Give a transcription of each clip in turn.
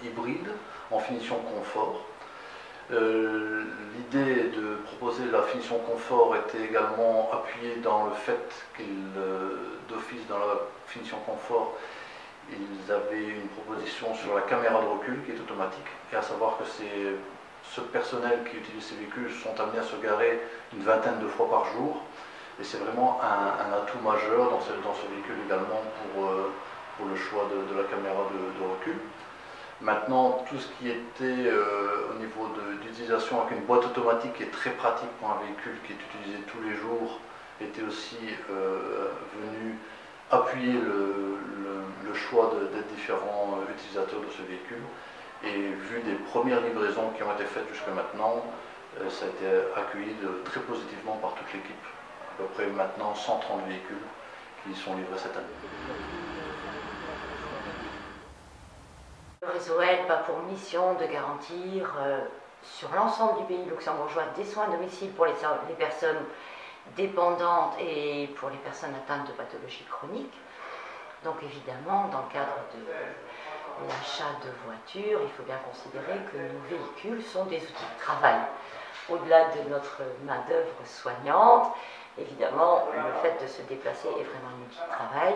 Hybride en finition confort. L'idée de proposer la finition confort était également appuyée dans le fait d'office dans la finition confort, ils avaient une proposition sur la caméra de recul qui est automatique, et à savoir que ce personnel qui utilise ces véhicules sont amenés à se garer une vingtaine de fois par jour, et c'est vraiment un atout majeur dans ce véhicule également pour le choix de la caméra de recul. Maintenant, tout ce qui était au niveau d'utilisation avec une boîte automatique qui est très pratique pour un véhicule qui est utilisé tous les jours était aussi venu appuyer le choix des différents utilisateurs de ce véhicule. Et vu des premières livraisons qui ont été faites jusqu'à maintenant, ça a été accueilli très positivement par toute l'équipe. À peu près maintenant 130 véhicules qui sont livrés cette année. Le réseau ELP a pour mission de garantir sur l'ensemble du pays luxembourgeois des soins à domicile pour les personnes dépendantes et pour les personnes atteintes de pathologies chroniques. Donc évidemment, dans le cadre de l'achat de voitures, il faut bien considérer que nos véhicules sont des outils de travail. Au-delà de notre main-d'œuvre soignante, évidemment, le fait de se déplacer est vraiment un outil de travail.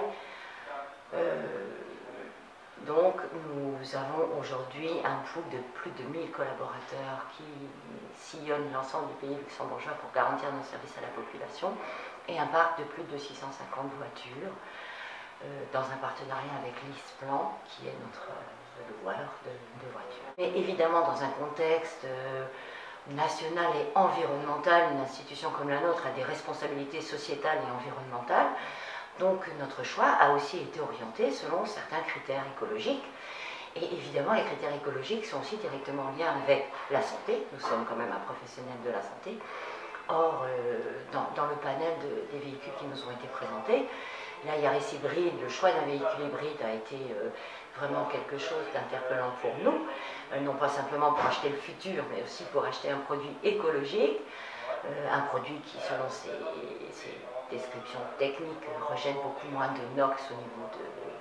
Donc nous avons aujourd'hui un pool de plus de 1000 collaborateurs qui sillonnent l'ensemble du pays luxembourgeois pour garantir nos services à la population, et un parc de plus de 650 voitures dans un partenariat avec LeasePlan qui est notre loueur de voitures. Mais évidemment, dans un contexte national et environnemental, une institution comme la nôtre a des responsabilités sociétales et environnementales. Donc notre choix a aussi été orienté selon certains critères écologiques. Et évidemment, les critères écologiques sont aussi directement en lien avec la santé. Nous sommes quand même un professionnel de la santé. Or, dans le panel des véhicules qui nous ont été présentés, la Yaris hybride, le choix d'un véhicule hybride a été vraiment quelque chose d'interpellant pour nous. Non pas simplement pour acheter le futur, mais aussi pour acheter un produit écologique. Un produit qui, selon ses descriptions techniques, rejette beaucoup moins de NOx au niveau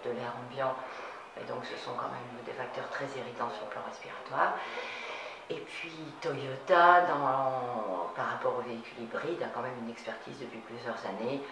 de l'air ambiant. Et donc ce sont quand même des facteurs très irritants sur le plan respiratoire. Et puis Toyota, par rapport au véhicule hybride, a quand même une expertise depuis plusieurs années